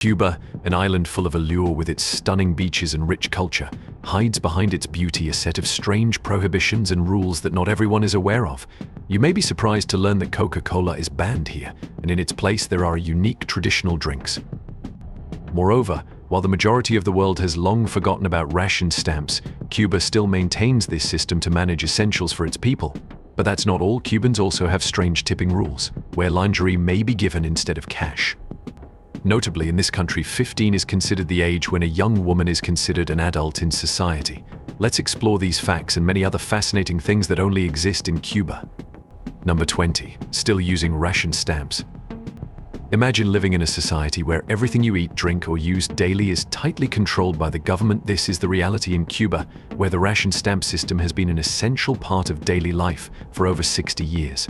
Cuba, an island full of allure with its stunning beaches and rich culture, hides behind its beauty a set of strange prohibitions and rules that not everyone is aware of. You may be surprised to learn that Coca-Cola is banned here, and in its place there are unique traditional drinks. Moreover, while the majority of the world has long forgotten about ration stamps, Cuba still maintains this system to manage essentials for its people. But that's not all. Cubans also have strange tipping rules, where lingerie may be given instead of cash. Notably, in this country, 15 is considered the age when a young woman is considered an adult in society. Let's explore these facts and many other fascinating things that only exist in Cuba. Number 20. Still using ration stamps. Imagine living in a society where everything you eat, drink, or use daily is tightly controlled by the government. This is the reality in Cuba, where the ration stamp system has been an essential part of daily life for over 60 years.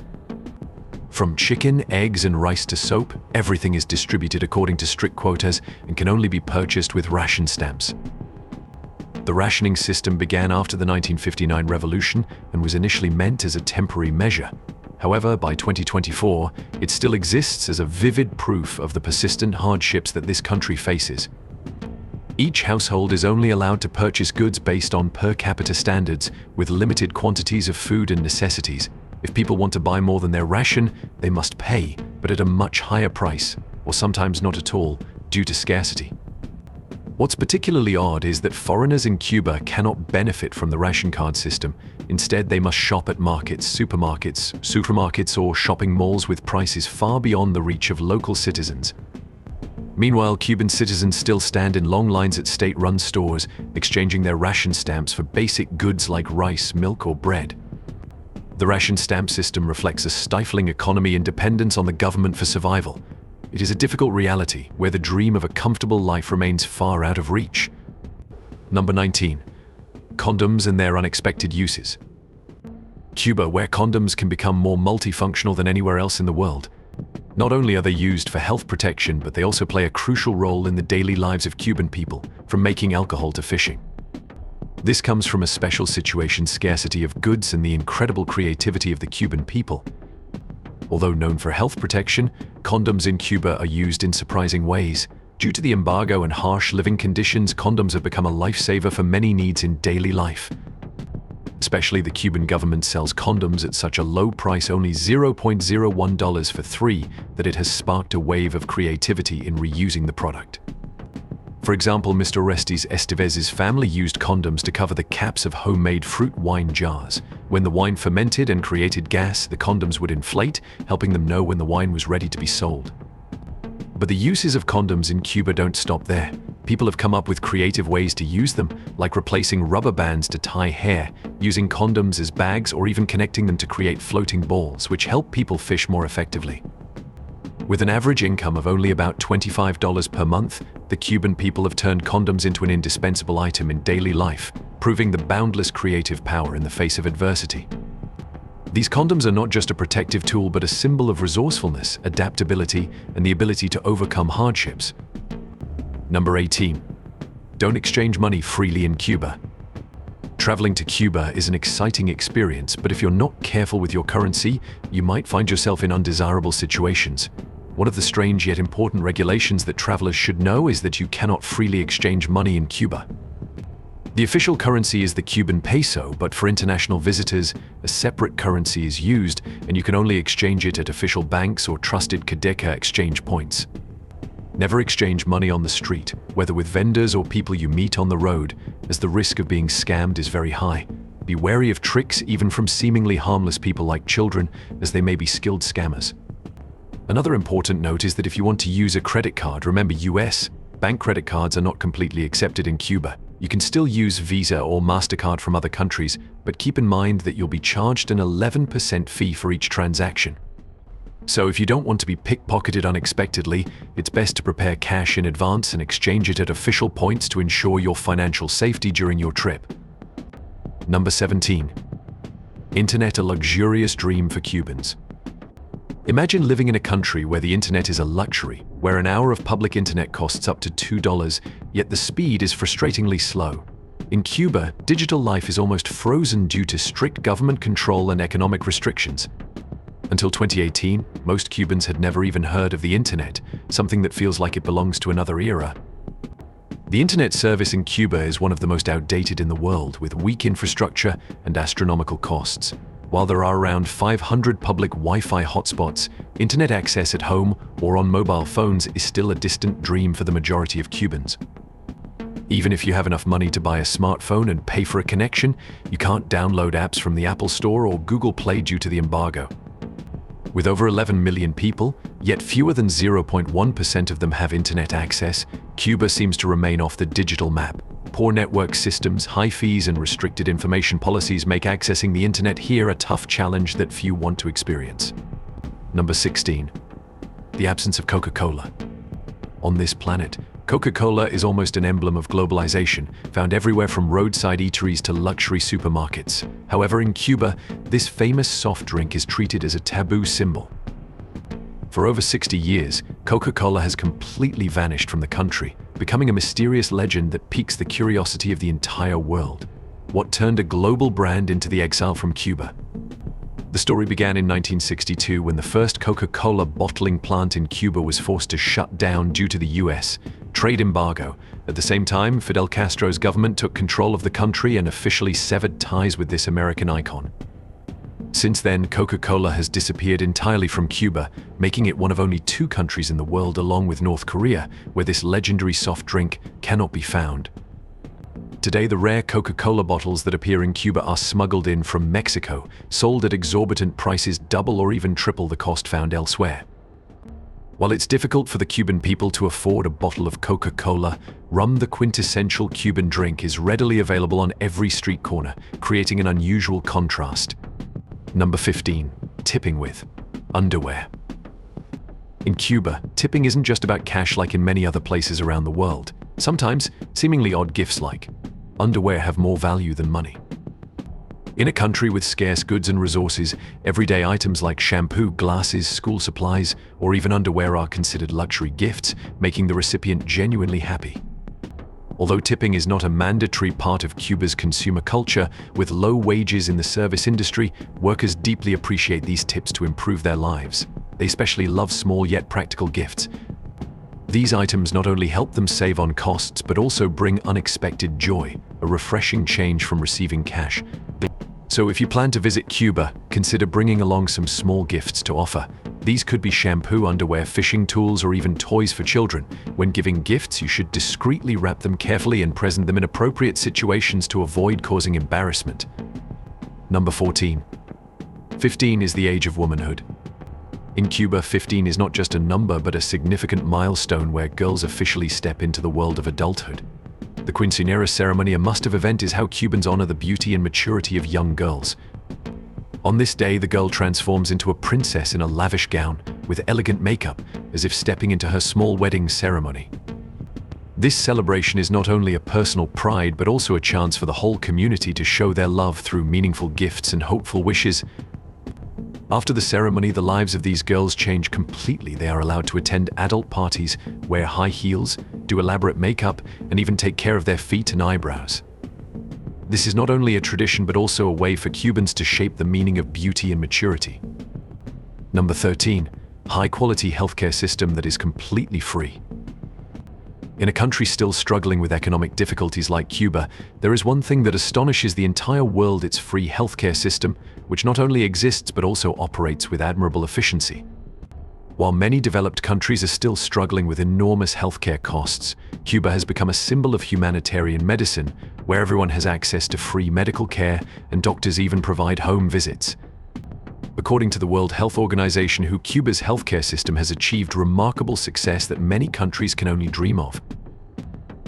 From chicken, eggs, and rice to soap, everything is distributed according to strict quotas and can only be purchased with ration stamps. The rationing system began after the 1959 revolution and was initially meant as a temporary measure. However, by 2024, it still exists as a vivid proof of the persistent hardships that this country faces. Each household is only allowed to purchase goods based on per capita standards, with limited quantities of food and necessities. If people want to buy more than their ration, they must pay, but at a much higher price, or sometimes not at all, due to scarcity. What's particularly odd is that foreigners in Cuba cannot benefit from the ration card system. Instead, they must shop at markets, supermarkets, or shopping malls with prices far beyond the reach of local citizens. Meanwhile, Cuban citizens still stand in long lines at state-run stores, exchanging their ration stamps for basic goods like rice, milk, or bread. The ration stamp system reflects a stifling economy and dependence on the government for survival. It is a difficult reality where the dream of a comfortable life remains far out of reach. Number 19. Condoms and their unexpected uses. Cuba, where condoms can become more multifunctional than anywhere else in the world. Not only are they used for health protection, but they also play a crucial role in the daily lives of Cuban people, from making alcohol to fishing. This comes from a special situation, scarcity of goods, and the incredible creativity of the Cuban people. Although known for health protection, condoms in Cuba are used in surprising ways. Due to the embargo and harsh living conditions, condoms have become a lifesaver for many needs in daily life. Especially the Cuban government sells condoms at such a low price, only $0.01 for 3, that it has sparked a wave of creativity in reusing the product. For example, Mr. Orestes Estevez's family used condoms to cover the caps of homemade fruit wine jars. When the wine fermented and created gas, the condoms would inflate, helping them know when the wine was ready to be sold. But the uses of condoms in Cuba don't stop there. People have come up with creative ways to use them, like replacing rubber bands to tie hair, using condoms as bags, or even connecting them to create floating balls, which help people fish more effectively. With an average income of only about $25 per month, the Cuban people have turned condoms into an indispensable item in daily life, proving the boundless creative power in the face of adversity. These condoms are not just a protective tool, but a symbol of resourcefulness, adaptability, and the ability to overcome hardships. Number 18. Don't exchange money freely in Cuba. Traveling to Cuba is an exciting experience, but if you're not careful with your currency, you might find yourself in undesirable situations. One of the strange yet important regulations that travelers should know is that you cannot freely exchange money in Cuba. The official currency is the Cuban peso, but for international visitors, a separate currency is used, and you can only exchange it at official banks or trusted Cadeca exchange points. Never exchange money on the street, whether with vendors or people you meet on the road, as the risk of being scammed is very high. Be wary of tricks, even from seemingly harmless people like children, as they may be skilled scammers. Another important note is that if you want to use a credit card, remember US bank credit cards are not completely accepted in Cuba. You can still use Visa or MasterCard from other countries, but keep in mind that you'll be charged an 11% fee for each transaction. So if you don't want to be pickpocketed unexpectedly, it's best to prepare cash in advance and exchange it at official points to ensure your financial safety during your trip. Number 17. Internet, a luxurious dream for Cubans. Imagine living in a country where the internet is a luxury, where an hour of public internet costs up to $2, yet the speed is frustratingly slow. In Cuba, digital life is almost frozen due to strict government control and economic restrictions. Until 2018, most Cubans had never even heard of the internet, something that feels like it belongs to another era. The internet service in Cuba is one of the most outdated in the world, with weak infrastructure and astronomical costs. While there are around 500 public Wi-Fi hotspots, internet access at home or on mobile phones is still a distant dream for the majority of Cubans. Even if you have enough money to buy a smartphone and pay for a connection, you can't download apps from the Apple Store or Google Play due to the embargo. With over 11 million people, yet fewer than 0.1% of them have internet access, Cuba seems to remain off the digital map. Poor network systems, high fees, and restricted information policies make accessing the internet here a tough challenge that few want to experience. Number 16. The absence of Coca-Cola. On this planet, Coca-Cola is almost an emblem of globalization, found everywhere from roadside eateries to luxury supermarkets. However, in Cuba, this famous soft drink is treated as a taboo symbol. For over 60 years, Coca-Cola has completely vanished from the country, becoming a mysterious legend that piques the curiosity of the entire world. What turned a global brand into the exile from Cuba? The story began in 1962 when the first Coca-Cola bottling plant in Cuba was forced to shut down due to the US trade embargo. At the same time, Fidel Castro's government took control of the country and officially severed ties with this American icon. Since then, Coca-Cola has disappeared entirely from Cuba, making it one of only 2 countries in the world, along with North Korea, where this legendary soft drink cannot be found. Today, the rare Coca-Cola bottles that appear in Cuba are smuggled in from Mexico, sold at exorbitant prices, double or even triple the cost found elsewhere. While it's difficult for the Cuban people to afford a bottle of Coca-Cola, rum, the quintessential Cuban drink, is readily available on every street corner, creating an unusual contrast. Number 15. Tipping with underwear. In Cuba, tipping isn't just about cash like in many other places around the world. Sometimes, seemingly odd gifts like underwear have more value than money. In a country with scarce goods and resources, everyday items like shampoo, glasses, school supplies, or even underwear are considered luxury gifts, making the recipient genuinely happy. Although tipping is not a mandatory part of Cuba's consumer culture, with low wages in the service industry, workers deeply appreciate these tips to improve their lives. They especially love small yet practical gifts. These items not only help them save on costs, but also bring unexpected joy, a refreshing change from receiving cash. So if you plan to visit Cuba, consider bringing along some small gifts to offer. These could be shampoo, underwear, fishing tools, or even toys for children. When giving gifts, you should discreetly wrap them carefully and present them in appropriate situations to avoid causing embarrassment. Number 14. 15 is the age of womanhood. In Cuba, 15 is not just a number, but a significant milestone where girls officially step into the world of adulthood. The quinceañera ceremony, a must-have event, is how Cubans honor the beauty and maturity of young girls. On this day, the girl transforms into a princess in a lavish gown, with elegant makeup, as if stepping into her small wedding ceremony. This celebration is not only a personal pride, but also a chance for the whole community to show their love through meaningful gifts and hopeful wishes. After the ceremony, the lives of these girls change completely. They are allowed to attend adult parties, wear high heels, do elaborate makeup, and even take care of their feet and eyebrows. This is not only a tradition, but also a way for Cubans to shape the meaning of beauty and maturity. Number 13. High-quality healthcare system that is completely free. In a country still struggling with economic difficulties like Cuba, there is one thing that astonishes the entire world: its free healthcare system, which not only exists but also operates with admirable efficiency. While many developed countries are still struggling with enormous healthcare costs, Cuba has become a symbol of humanitarian medicine, where everyone has access to free medical care and doctors even provide home visits. According to the World Health Organization, Cuba's healthcare system has achieved remarkable success that many countries can only dream of.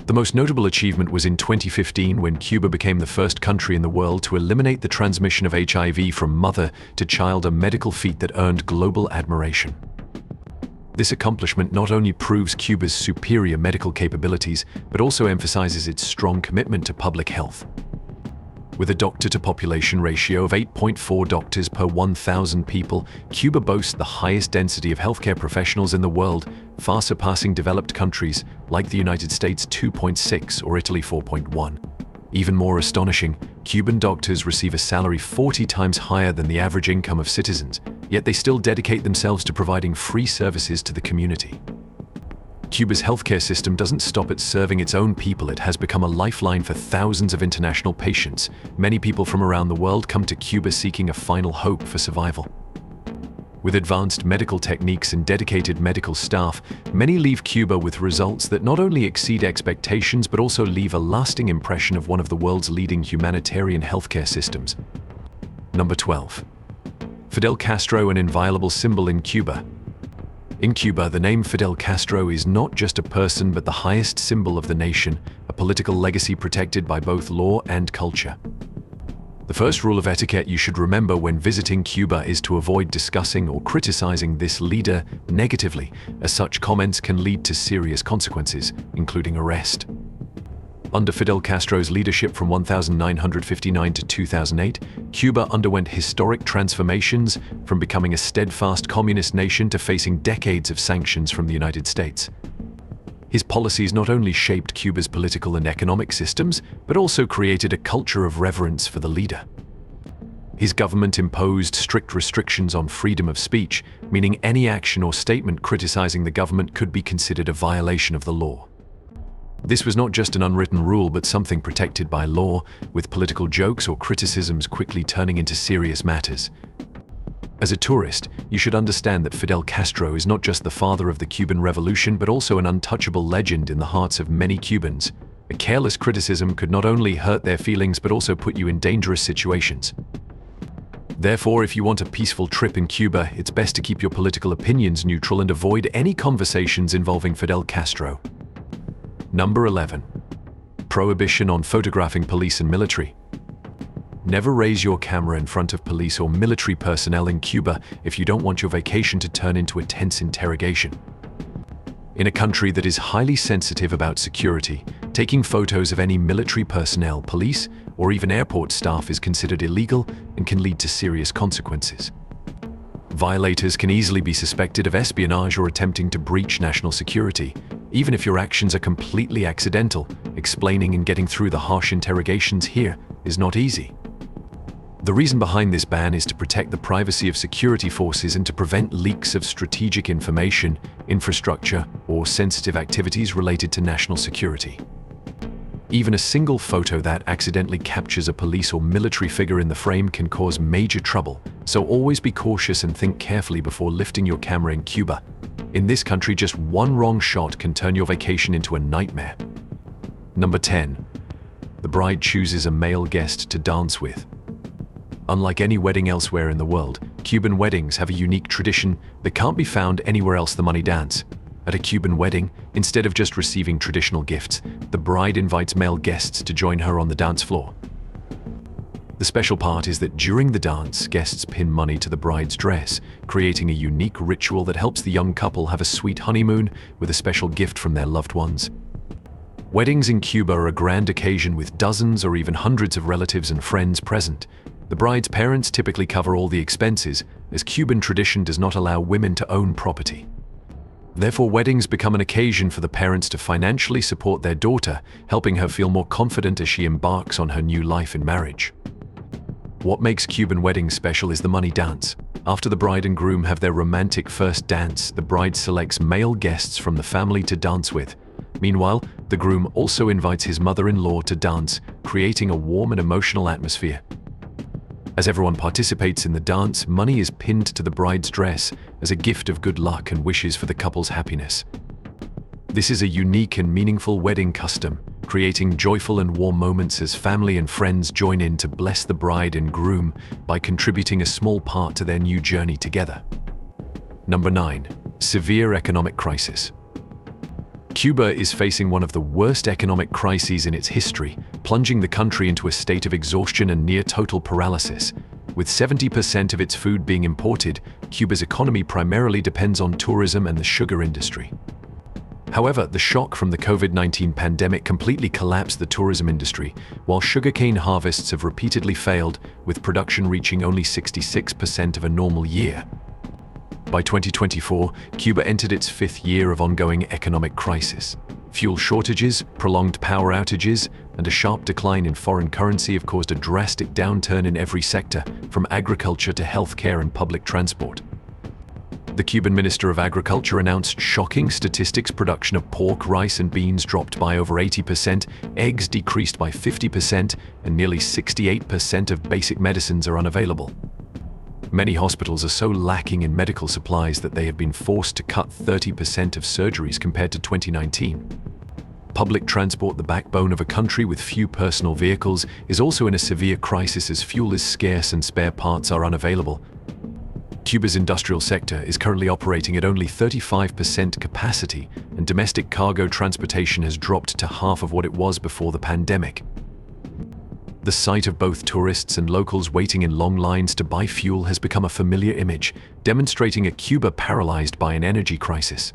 The most notable achievement was in 2015, when Cuba became the first country in the world to eliminate the transmission of HIV from mother to child, a medical feat that earned global admiration. This accomplishment not only proves Cuba's superior medical capabilities, but also emphasizes its strong commitment to public health. With a doctor-to-population ratio of 8.4 doctors per 1,000 people, Cuba boasts the highest density of healthcare professionals in the world, far surpassing developed countries like the United States 2.6 or Italy 4.1. Even more astonishing, Cuban doctors receive a salary 40 times higher than the average income of citizens. yet they still dedicate themselves to providing free services to the community. Cuba's healthcare system doesn't stop at serving its own people. It has become a lifeline for thousands of international patients. Many people from around the world come to Cuba seeking a final hope for survival. With advanced medical techniques and dedicated medical staff, many leave Cuba with results that not only exceed expectations but also leave a lasting impression of one of the world's leading humanitarian healthcare systems. Number 12. Fidel Castro, an inviolable symbol in Cuba. In Cuba, the name Fidel Castro is not just a person but the highest symbol of the nation, a political legacy protected by both law and culture. The first rule of etiquette you should remember when visiting Cuba is to avoid discussing or criticizing this leader negatively, as such comments can lead to serious consequences, including arrest. Under Fidel Castro's leadership from 1959 to 2008, Cuba underwent historic transformations, from becoming a steadfast communist nation to facing decades of sanctions from the United States. His policies not only shaped Cuba's political and economic systems, but also created a culture of reverence for the leader. His government imposed strict restrictions on freedom of speech, meaning any action or statement criticizing the government could be considered a violation of the law. This was not just an unwritten rule but something protected by law, with political jokes or criticisms quickly turning into serious matters. As a tourist, you should understand that Fidel Castro is not just the father of the Cuban Revolution but also an untouchable legend in the hearts of many Cubans. A careless criticism could not only hurt their feelings but also put you in dangerous situations. Therefore, if you want a peaceful trip in Cuba, it's best to keep your political opinions neutral and avoid any conversations involving Fidel Castro. Number 11. Prohibition on photographing police and military. Never raise your camera in front of police or military personnel in Cuba if you don't want your vacation to turn into a tense interrogation. In a country that is highly sensitive about security, taking photos of any military personnel, police, or even airport staff is considered illegal and can lead to serious consequences. Violators can easily be suspected of espionage or attempting to breach national security. Even if your actions are completely accidental, explaining and getting through the harsh interrogations here is not easy. The reason behind this ban is to protect the privacy of security forces and to prevent leaks of strategic information, infrastructure, or sensitive activities related to national security. Even a single photo that accidentally captures a police or military figure in the frame can cause major trouble, so always be cautious and think carefully before lifting your camera in Cuba. In this country, just one wrong shot can turn your vacation into a nightmare. Number 10. The bride chooses a male guest to dance with. Unlike any wedding elsewhere in the world, Cuban weddings have a unique tradition that can't be found anywhere else: the money dance. At a Cuban wedding, instead of just receiving traditional gifts, the bride invites male guests to join her on the dance floor. The special part is that during the dance, guests pin money to the bride's dress, creating a unique ritual that helps the young couple have a sweet honeymoon with a special gift from their loved ones. Weddings in Cuba are a grand occasion with dozens or even hundreds of relatives and friends present. The bride's parents typically cover all the expenses, as Cuban tradition does not allow women to own property. Therefore, weddings become an occasion for the parents to financially support their daughter, helping her feel more confident as she embarks on her new life in marriage. What makes Cuban weddings special is the money dance. After the bride and groom have their romantic first dance, the bride selects male guests from the family to dance with. Meanwhile, the groom also invites his mother-in-law to dance, creating a warm and emotional atmosphere. As everyone participates in the dance, money is pinned to the bride's dress as a gift of good luck and wishes for the couple's happiness. This is a unique and meaningful wedding custom, creating joyful and warm moments as family and friends join in to bless the bride and groom by contributing a small part to their new journey together. Number 9. Severe economic crisis. Cuba is facing one of the worst economic crises in its history, plunging the country into a state of exhaustion and near total paralysis. With 70% of its food being imported, Cuba's economy primarily depends on tourism and the sugar industry. However, the shock from the COVID-19 pandemic completely collapsed the tourism industry, while sugarcane harvests have repeatedly failed, with production reaching only 66% of a normal year. By 2024, Cuba entered its fifth year of ongoing economic crisis. Fuel shortages, prolonged power outages, and a sharp decline in foreign currency have caused a drastic downturn in every sector, from agriculture to healthcare and public transport. The Cuban Minister of Agriculture announced shocking statistics: production of pork, rice, and beans dropped by over 80%, eggs decreased by 50%, and nearly 68% of basic medicines are unavailable. Many hospitals are so lacking in medical supplies that they have been forced to cut 30% of surgeries compared to 2019. Public transport, the backbone of a country with few personal vehicles, is also in a severe crisis as fuel is scarce and spare parts are unavailable. Cuba's industrial sector is currently operating at only 35% capacity, and domestic cargo transportation has dropped to half of what it was before the pandemic. The sight of both tourists and locals waiting in long lines to buy fuel has become a familiar image, demonstrating a Cuba paralyzed by an energy crisis.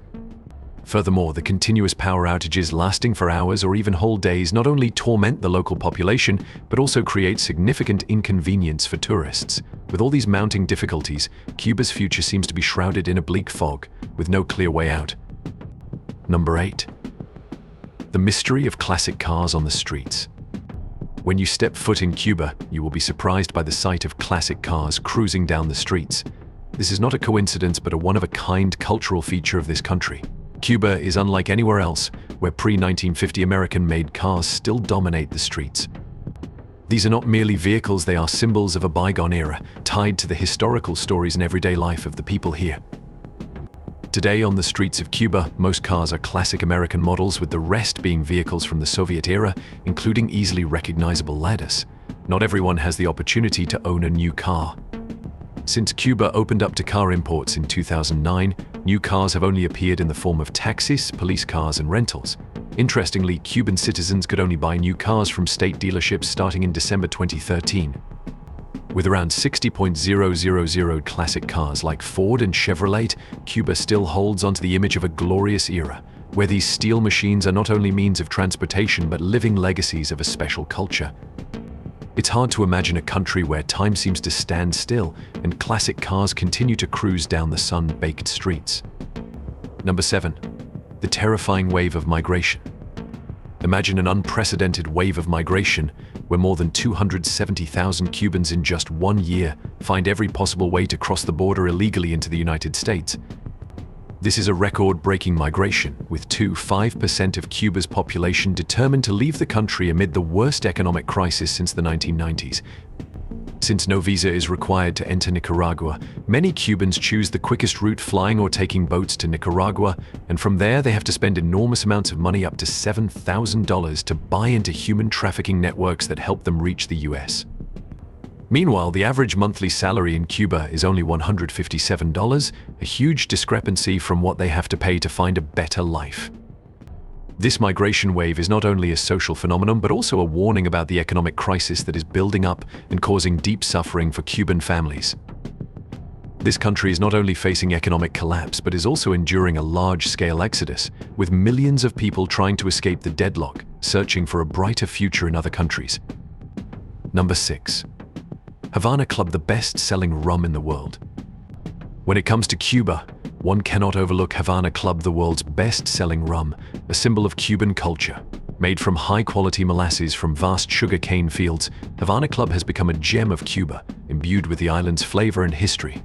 Furthermore, the continuous power outages lasting for hours or even whole days not only torment the local population, but also create significant inconvenience for tourists. With all these mounting difficulties, Cuba's future seems to be shrouded in a bleak fog, with no clear way out. Number 8. The mystery of classic cars on the streets. When you step foot in Cuba, you will be surprised by the sight of classic cars cruising down the streets. This is not a coincidence, but a one-of-a-kind cultural feature of this country. Cuba is unlike anywhere else, where pre-1950 American-made cars still dominate the streets. These are not merely vehicles, they are symbols of a bygone era, tied to the historical stories and everyday life of the people here. Today on the streets of Cuba, most cars are classic American models, with the rest being vehicles from the Soviet era, including easily recognizable ladders. Not everyone has the opportunity to own a new car. Since Cuba opened up to car imports in 2009, new cars have only appeared in the form of taxis, police cars, and rentals. Interestingly, Cuban citizens could only buy new cars from state dealerships starting in December 2013. With around 60,000 classic cars like Ford and Chevrolet, Cuba still holds onto the image of a glorious era, where these steel machines are not only means of transportation but living legacies of a special culture. It's hard to imagine a country where time seems to stand still and classic cars continue to cruise down the sun-baked streets. Number 7. The terrifying wave of migration. Imagine an unprecedented wave of migration where more than 270,000 Cubans in just 1 year find every possible way to cross the border illegally into the United States. This is a record-breaking migration, with 5% of Cuba's population determined to leave the country amid the worst economic crisis since the 1990s. Since no visa is required to enter Nicaragua, many Cubans choose the quickest route, flying or taking boats to Nicaragua, and from there they have to spend enormous amounts of money, up to $7,000, to buy into human trafficking networks that help them reach the US. Meanwhile, the average monthly salary in Cuba is only $157, a huge discrepancy from what they have to pay to find a better life. This migration wave is not only a social phenomenon, but also a warning about the economic crisis that is building up and causing deep suffering for Cuban families. This country is not only facing economic collapse, but is also enduring a large-scale exodus, with millions of people trying to escape the deadlock, searching for a brighter future in other countries. Number 6. Havana Club, the best-selling rum in the world. When it comes to Cuba, one cannot overlook Havana Club, the world's best-selling rum, a symbol of Cuban culture. Made from high-quality molasses from vast sugar-cane fields, Havana Club has become a gem of Cuba, imbued with the island's flavor and history.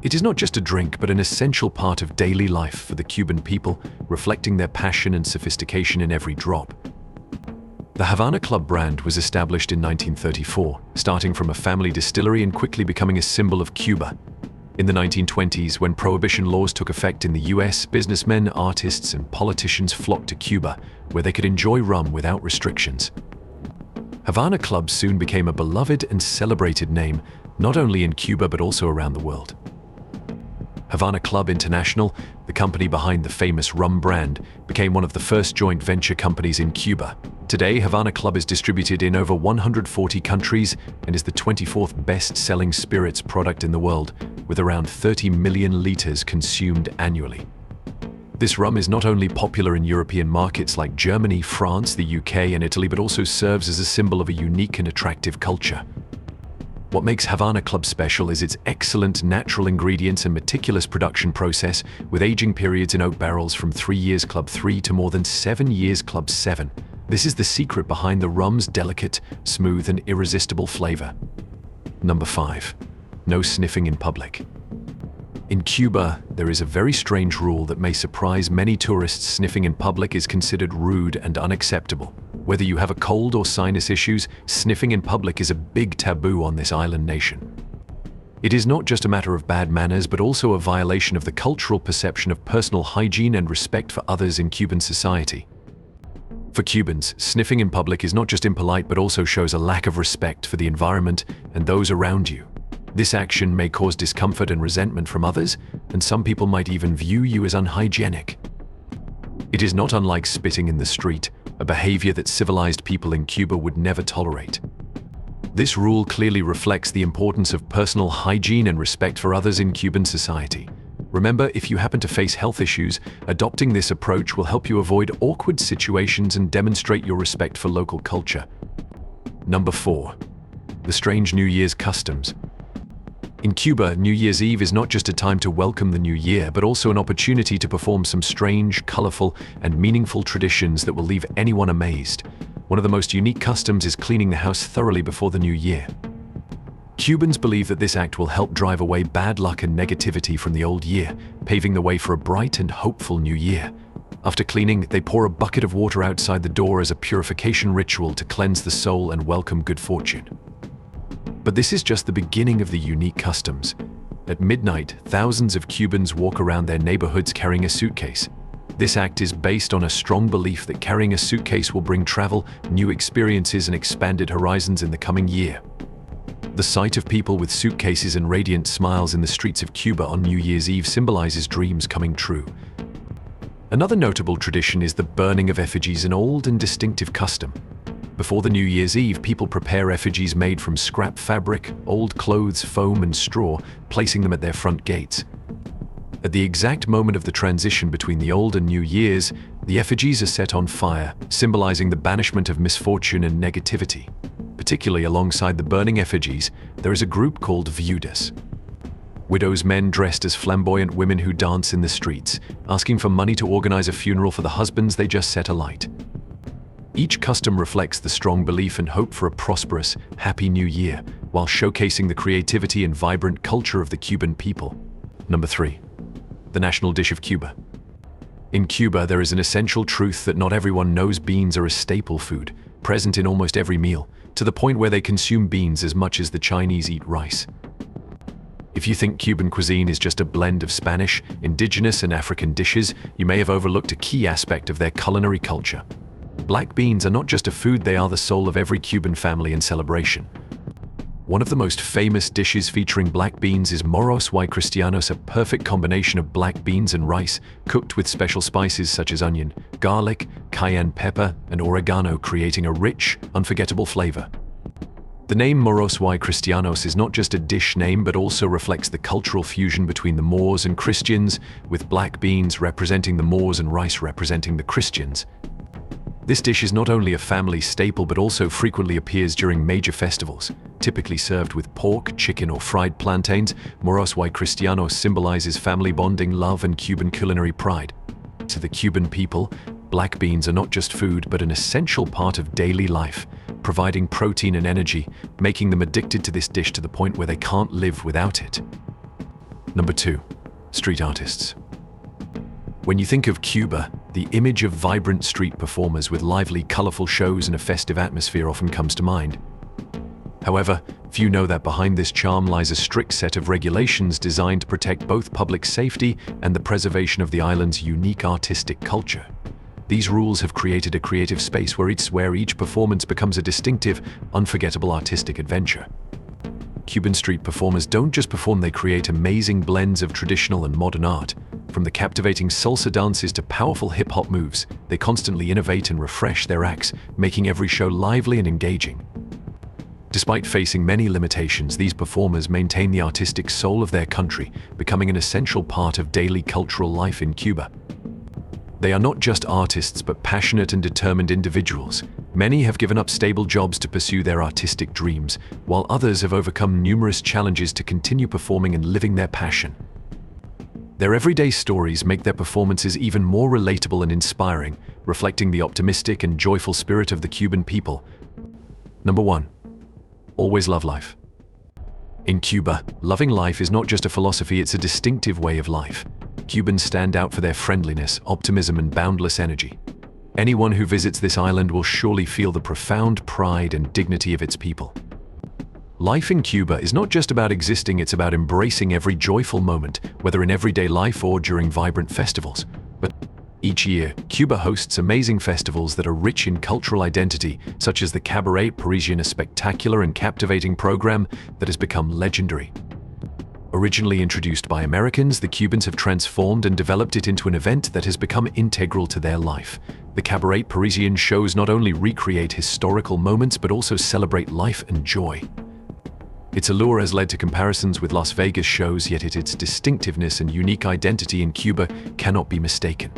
It is not just a drink, but an essential part of daily life for the Cuban people, reflecting their passion and sophistication in every drop. The Havana Club brand was established in 1934, starting from a family distillery and quickly becoming a symbol of Cuba. In the 1920s, when prohibition laws took effect in the US, businessmen, artists, and politicians flocked to Cuba, where they could enjoy rum without restrictions. Havana Club soon became a beloved and celebrated name, not only in Cuba but also around the world. Havana Club International, the company behind the famous rum brand, became one of the first joint venture companies in Cuba. Today, Havana Club is distributed in over 140 countries and is the 24th best-selling spirits product in the world, with around 30 million liters consumed annually. This rum is not only popular in European markets like Germany, France, the UK, and Italy, but also serves as a symbol of a unique and attractive culture. What makes Havana Club special is its excellent natural ingredients and meticulous production process, with aging periods in oak barrels from 3 years Club 3 to more than 7 years Club 7. This is the secret behind the rum's delicate, smooth, and irresistible flavor. Number 5. No sniffing in public. In Cuba, there is a very strange rule that may surprise many tourists. Sniffing in public is considered rude and unacceptable. Whether you have a cold or sinus issues, sniffing in public is a big taboo on this island nation. It is not just a matter of bad manners, but also a violation of the cultural perception of personal hygiene and respect for others in Cuban society. For Cubans, sniffing in public is not just impolite but also shows a lack of respect for the environment and those around you. This action may cause discomfort and resentment from others, and some people might even view you as unhygienic. It is not unlike spitting in the street, a behavior that civilized people in Cuba would never tolerate. This rule clearly reflects the importance of personal hygiene and respect for others in Cuban society. Remember, if you happen to face health issues, adopting this approach will help you avoid awkward situations and demonstrate your respect for local culture. Number 4. The strange New Year's customs. In Cuba, New Year's Eve is not just a time to welcome the new year, but also an opportunity to perform some strange, colorful, and meaningful traditions that will leave anyone amazed. One of the most unique customs is cleaning the house thoroughly before the new year. Cubans believe that this act will help drive away bad luck and negativity from the old year, paving the way for a bright and hopeful new year. After cleaning, they pour a bucket of water outside the door as a purification ritual to cleanse the soul and welcome good fortune. But this is just the beginning of the unique customs. At midnight, thousands of Cubans walk around their neighborhoods carrying a suitcase. This act is based on a strong belief that carrying a suitcase will bring travel, new experiences, and expanded horizons in the coming year. The sight of people with suitcases and radiant smiles in the streets of Cuba on New Year's Eve symbolizes dreams coming true. Another notable tradition is the burning of effigies, an old and distinctive custom. Before the New Year's Eve, people prepare effigies made from scrap fabric, old clothes, foam, and straw, placing them at their front gates. At the exact moment of the transition between the Old and New Year's, the effigies are set on fire, symbolizing the banishment of misfortune and negativity. Particularly alongside the burning effigies, there is a group called viudas. Widows, men dressed as flamboyant women who dance in the streets, asking for money to organize a funeral for the husbands they just set alight. Each custom reflects the strong belief and hope for a prosperous, happy new year, while showcasing the creativity and vibrant culture of the Cuban people. Number 3. The national dish of Cuba. In Cuba, there is an essential truth that not everyone knows beans are a staple food, present in almost every meal, to the point where they consume beans as much as the Chinese eat rice. If you think Cuban cuisine is just a blend of Spanish, indigenous, and African dishes, you may have overlooked a key aspect of their culinary culture. Black beans are not just a food, they are the soul of every Cuban family and celebration. One of the most famous dishes featuring black beans is moros y cristianos, a perfect combination of black beans and rice, cooked with special spices such as onion, garlic, cayenne pepper, and oregano, creating a rich, unforgettable flavor. The name moros y cristianos is not just a dish name, but also reflects the cultural fusion between the Moors and Christians, with black beans representing the Moors and rice representing the Christians. This dish is not only a family staple but also frequently appears during major festivals. Typically served with pork, chicken, or fried plantains, moros y cristianos symbolizes family bonding, love, and Cuban culinary pride. To the Cuban people, black beans are not just food but an essential part of daily life, providing protein and energy, making them addicted to this dish to the point where they can't live without it. Number 2. Street artists. When you think of Cuba, the image of vibrant street performers with lively, colorful shows and a festive atmosphere often comes to mind. However, few know that behind this charm lies a strict set of regulations designed to protect both public safety and the preservation of the island's unique artistic culture. These rules have created a creative space where each performance becomes a distinctive, unforgettable artistic adventure. Cuban street performers don't just perform, they create amazing blends of traditional and modern art. From the captivating salsa dances to powerful hip-hop moves, they constantly innovate and refresh their acts, making every show lively and engaging. Despite facing many limitations, these performers maintain the artistic soul of their country, becoming an essential part of daily cultural life in Cuba. They are not just artists but passionate and determined individuals. Many have given up stable jobs to pursue their artistic dreams, while others have overcome numerous challenges to continue performing and living their passion. Their everyday stories make their performances even more relatable and inspiring, reflecting the optimistic and joyful spirit of the Cuban people. Number 1. Always love life. In Cuba, loving life is not just a philosophy, it's a distinctive way of life. Cubans stand out for their friendliness, optimism, and boundless energy. Anyone who visits this island will surely feel the profound pride and dignity of its people. Life in Cuba is not just about existing, it's about embracing every joyful moment, whether in everyday life or during vibrant festivals. But each year, Cuba hosts amazing festivals that are rich in cultural identity, such as the Cabaret Parisian, a spectacular and captivating program that has become legendary. Originally introduced by Americans, the Cubans have transformed and developed it into an event that has become integral to their life. The Cabaret Parisian shows not only recreate historical moments but also celebrate life and joy. Its allure has led to comparisons with Las Vegas shows, yet its distinctiveness and unique identity in Cuba cannot be mistaken.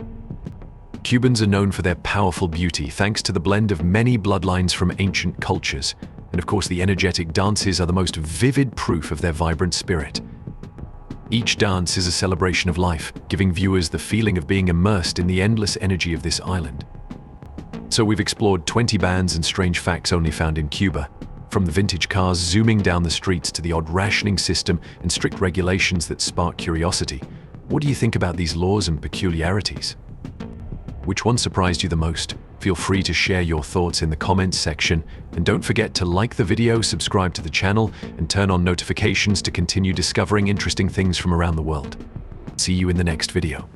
Cubans are known for their powerful beauty, thanks to the blend of many bloodlines from ancient cultures. And of course, the energetic dances are the most vivid proof of their vibrant spirit. Each dance is a celebration of life, giving viewers the feeling of being immersed in the endless energy of this island. So we've explored 20 bands and strange facts only found in Cuba. From the vintage cars zooming down the streets to the odd rationing system and strict regulations that spark curiosity. What do you think about these laws and peculiarities? Which one surprised you the most? Feel free to share your thoughts in the comments section, and don't forget to like the video, subscribe to the channel, and turn on notifications to continue discovering interesting things from around the world. See you in the next video.